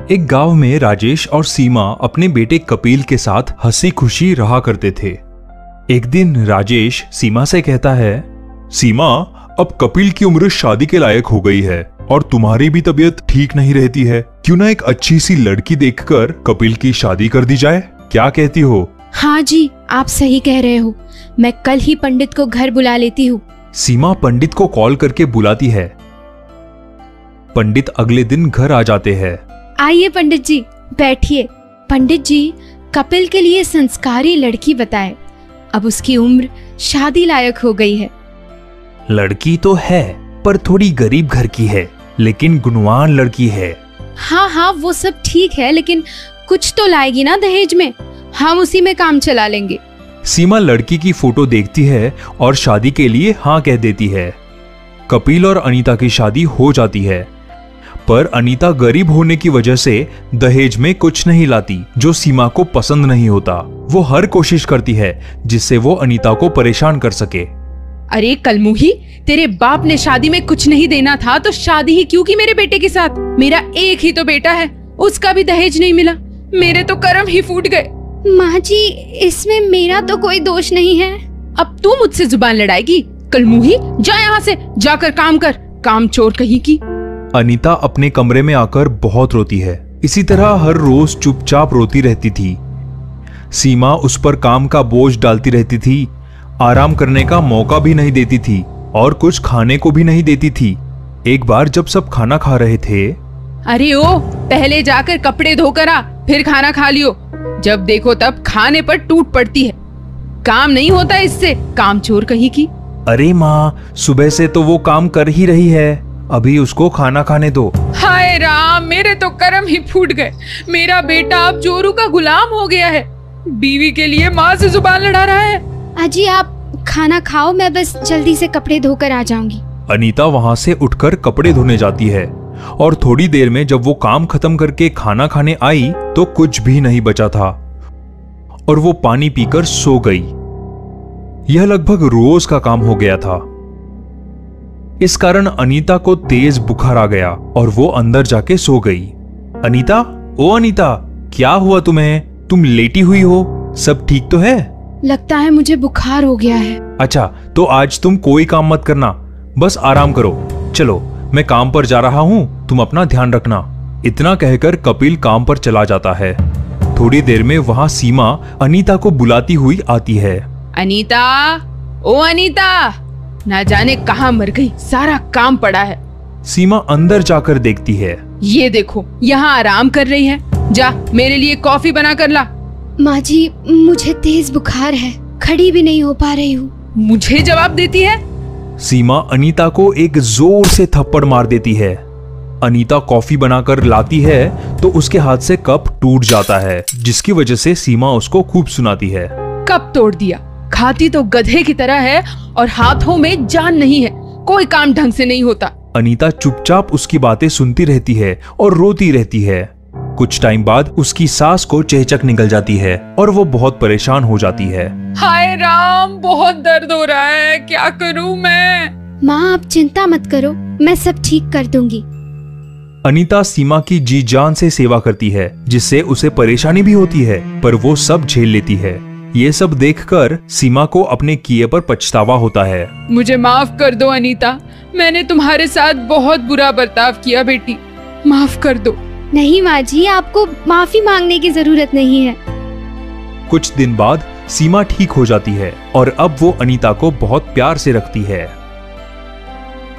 एक गांव में राजेश और सीमा अपने बेटे कपिल के साथ हंसी खुशी रहा करते थे। एक दिन राजेश सीमा से कहता है, सीमा, अब कपिल की उम्र शादी के लायक हो गई है और तुम्हारी भी तबीयत ठीक नहीं रहती है। क्यों ना एक अच्छी सी लड़की देखकर कपिल की शादी कर दी जाए, क्या कहती हो? हाँ जी, आप सही कह रहे हो। मैं कल ही पंडित को घर बुला लेती हूँ। सीमा पंडित को कॉल करके बुलाती है। पंडित अगले दिन घर आ जाते हैं। आइए पंडित जी, बैठिए। पंडित जी, कपिल के लिए संस्कारी लड़की बताएं। अब उसकी उम्र शादी लायक हो गई है। लड़की तो है पर थोड़ी गरीब घर की है, लेकिन गुणवान लड़की है। हाँ, वो सब ठीक है, लेकिन कुछ तो लाएगी ना दहेज में। हम उसी में काम चला लेंगे। सीमा लड़की की फोटो देखती है और शादी के लिए हाँ कह देती है। कपिल और अनीता की शादी हो जाती है, पर अनीता गरीब होने की वजह से दहेज में कुछ नहीं लाती, जो सीमा को पसंद नहीं होता। वो हर कोशिश करती है जिससे वो अनीता को परेशान कर सके। अरे कलमुही, तेरे बाप ने शादी में कुछ नहीं देना था तो शादी ही क्यों की मेरे बेटे के साथ? मेरा एक ही तो बेटा है, उसका भी दहेज नहीं मिला। मेरे तो कर्म ही फूट गए। माँ जी, इसमें मेरा तो कोई दोष नहीं है। अब तू मुझसे जुबान लड़ाएगी? कलमुही, जा यहाँ से, जाकर काम कर, काम चोर कहीं की। अनीता अपने कमरे में आकर बहुत रोती है। इसी तरह हर रोज चुपचाप रोती रहती थी। सीमा उस पर काम का बोझ डालती रहती थी, आराम करने का मौका भी नहीं देती थी और कुछ खाने को भी नहीं देती थी। एक बार जब सब खाना खा रहे थे, अरे ओ, पहले जाकर कपड़े धोकर आ, फिर खाना खा लियो। जब देखो तब खाने पर टूट पड़ती है। काम नहीं होता इससे, काम चोर कहीं की। अरे माँ, सुबह से तो वो काम कर ही रही है, अभी उसको खाना खाने दो। हाय राम, मेरे तो कर्म ही फूट गए। मेरा बेटा अब जोरू का गुलाम हो गया है। बीवी के लिए माँ से जुबान लड़ा रहा है। अजी, आप खाना खाओ, मैं बस जल्दी से कपड़े धोकर आ जाऊंगी। अनीता वहाँ से उठकर कपड़े धोने जाती है और थोड़ी देर में जब वो काम खत्म करके खाना खाने आई तो कुछ भी नहीं बचा था और वो पानी पीकर सो गई। यह लगभग रोज का काम हो गया था। इस कारण अनीता को तेज बुखार आ गया और वो अंदर जाके सो गई। अनीता, ओ अनीता, क्या हुआ तुम्हें? तुम लेटी हुई हो, सब ठीक तो है? लगता है मुझे बुखार हो गया है। अच्छा, तो आज तुम कोई काम मत करना, बस आराम करो। चलो, मैं काम पर जा रहा हूँ, तुम अपना ध्यान रखना। इतना कहकर कपिल काम पर चला जाता है। थोड़ी देर में वहाँ सीमा अनीता को बुलाती हुई आती है। अनीता, ओ अनीता, ना जाने कहाँ मर गई, सारा काम पड़ा है। सीमा अंदर जाकर देखती है। ये देखो, यहाँ आराम कर रही है। जा, मेरे लिए कॉफी बना कर ला। माँ जी, मुझे तेज बुखार है, खड़ी भी नहीं हो पा रही हूँ। मुझे जवाब देती है? सीमा अनीता को एक जोर से थप्पड़ मार देती है। अनीता कॉफी बनाकर लाती है तो उसके हाथ से कप टूट जाता है, जिसकी वजह से सीमा उसको खूब सुनाती है। कप तोड़ दिया, खाती तो गधे की तरह है और हाथों में जान नहीं है, कोई काम ढंग से नहीं होता। अनीता चुपचाप उसकी बातें सुनती रहती है और रोती रहती है। कुछ टाइम बाद उसकी सास को चेचक निकल जाती है और वो बहुत परेशान हो जाती है। हाय राम, बहुत दर्द हो रहा है, क्या करूं मैं? माँ, आप चिंता मत करो, मैं सब ठीक कर दूंगी। अनीता सीमा की जी जान से सेवा करती है, जिससे उसे परेशानी भी होती है, पर वो सब झेल लेती है। ये सब देखकर सीमा को अपने किए पर पछतावा होता है। मुझे माफ कर दो अनीता, मैंने तुम्हारे साथ बहुत बुरा बर्ताव किया बेटी, माफ कर दो। नहीं माँ जी, आपको माफी मांगने की जरूरत नहीं है। कुछ दिन बाद सीमा ठीक हो जाती है और अब वो अनीता को बहुत प्यार से रखती है।